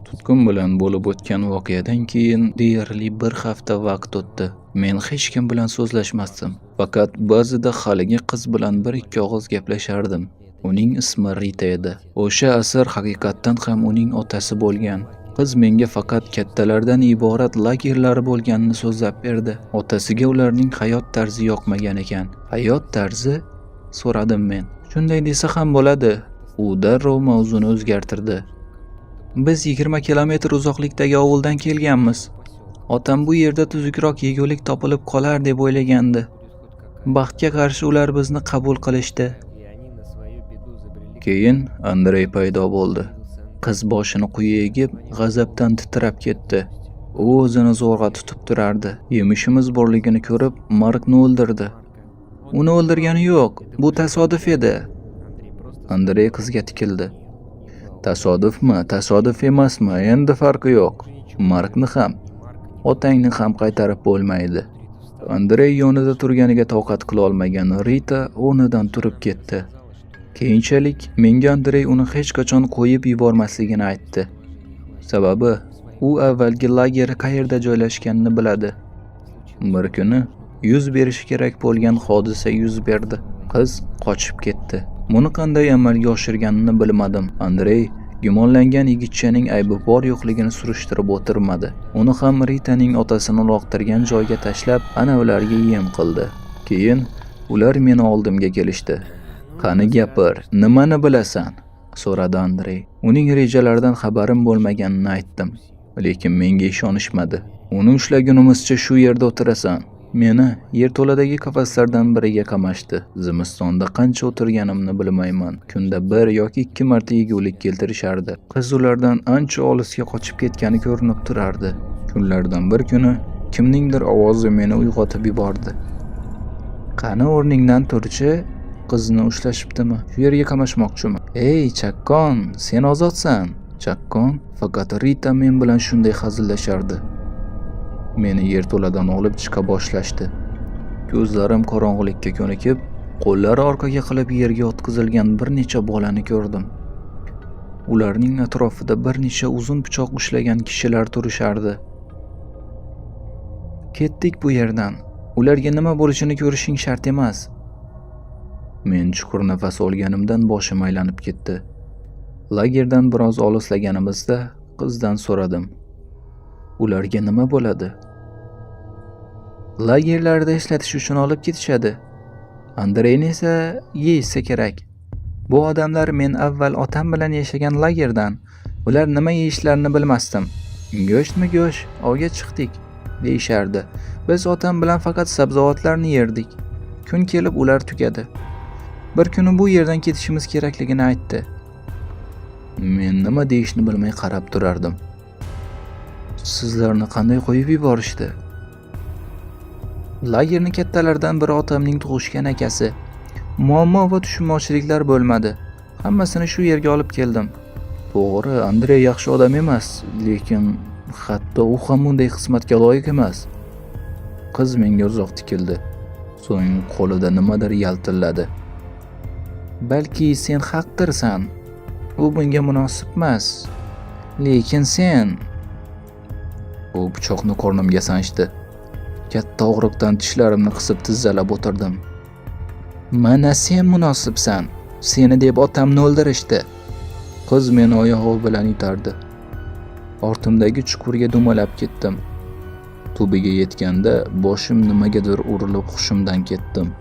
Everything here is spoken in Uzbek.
Tutqun bilan bo'lib o'tgan voqeadan keyin deyarli bir hafta vaqt o'tdi. Men hech kim bilan so'zlashmasdim. Faqat ba'zida haligi qiz bilan bir-ikki og'iz gaplashardim. Uning ismi Rita edi. O'sha asar haqiqatdan ham uning otasi bo'lgan. Qiz menga faqat kattalardan iborat lagerlari bo'lganini so'zlab berdi. Otasiga ularning hayot tarzi yoqmagan ekan. Hayot tarzi? So'radim men. Shunday desa ham bo'ladi. U darrov mavzuni o'zgartirdi. Biz 20 kilometr uzoqlikdagi ovuldan kelganmiz. Otam bu yerda tuzukroq yegulik topilib qolar deb o'ylagandi. Baxtga qarshi ular bizni qabul qilishdi. Keyin Andrey paydo bo'ldi. Qiz boshini quyi egib, g'azabdan titrab ketdi. U o'zini zo'rg'a tutib turardi. Yemishimiz borligini ko'rib, Markni o'ldirdi. Uni o'ldirgani yo'q, bu tasodif edi. Andrey qizga tikildi. Tasodifmi, tasodif emasmi, endi farqi yo'q. Markni ham, otangni ham qaytarib bo'lmaydi. Andrey yonida turganiga toqat qila olmagan Rita o'rnidan turib ketdi. Keyinchalik menga Andrey uni hech qachon qo'yib yubormasligini aytdi. Sababi, u avvalgi lageri qayerda joylashganini biladi. Bir kuni yuz berishi kerak bo'lgan hodisa yuz berdi. Qiz qochib ketdi. Buni qanday amalga oshirganini bilmadim. Andrey gumonlangan yigitchaning aybi bor yo'qligini surishtirib o'tirmadi. Uni ham Ritaning otasini uloqtirgan joyga tashlab, ana ularga yem qildi. Keyin ular meni oldimga kelishdi. Qani gapir, nimani bilasan? So'radi Andrey. Uning rejalaridan xabarim bo'lmaganini aytdim. Lekin menga ishonishmadi. Uni ushlagunimizcha shu yerda o'tirasan. Meni yerto'ladagi qafaslardan biriga qamashdi. Zimistonda qancha o'tirganimni bilmayman. Kunda 1 yoki 2 marta yegulik keltirishardi. Qiz ulardan ancha olisga qochib ketgani ko'rinib turardi. Kunlardan bir kuni kimningdir ovozi meni uyg'otib yubordi. Qani o'rningdan turchi? Qizni ushlashibdimi? Shu yerga qamashmoqchimi? Ey, chaqqon, sen ozodsan. Chaqqon, faqat Rita men bilan shunday hazillashardi. Meni yerto'ladan olib chiqa boshlashdi. Ko'zlarim qorong'ulikka ko'nikib, qo'llari orqaga qilib yerga o'tkazilgan bir necha bolani ko'rdim. Ularning atrofida bir necha uzun pichoq ushlagan kishilar turishardi. Ketdik bu yerdan. Ularga nima bo'lishini ko'rishing shart emas. Men chuqur nafas olganimdan boshim aylanib ketdi. Lagerdan biroz olislaganimizda qizdan so'radim. Ularga nima bo'ladi? Lagerlarda ishlatish uchun olib ketishadi. Andreyni esa yeyishsa kerak. Bu odamlar men avval otam bilan yashagan lagerdan. Ular nima yeyishlarini bilmasdim. Go'shtmi go'sht, ovga chiqdik deyishardi. Biz otam bilan faqat sabzavotlarni yerdik. Kun kelib ular tugadi. Bir kuni bu yerdan ketishimiz kerakligini aytdi. Men nima deyishni bilmay qarab turardim. Sizlarni qanday qo'yib yuborishdi? Lagerning kattalaridan biri otamning tug'ishgan akasi. Muammo va tushunmovchiliklar bo'lmadi. Hammasini shu yerga olib keldim. To'g'ri, Andrey yaxshi odam emas, lekin hatto u ham bunday qismatga loyiq emas. Qiz menga uzoq tikildi. So'ng qo'lida nimadir yaltilladi. Balki sen haqdirsan. U bunga munosib emas. Lekin sen... U pichoqni qornimga sanchdi. Katta og'riqdan tishlarimni qisib tizzalab o'tirdim. Mana sen munosibsan. Seni deb otamni o'ldirishdi. Qiz meni oyog'i bilan itardi. Ortimdagi chuqurga dumalab ketdim. Tubiga yetganda boshim nimagadir urilib hushimdan ketdim.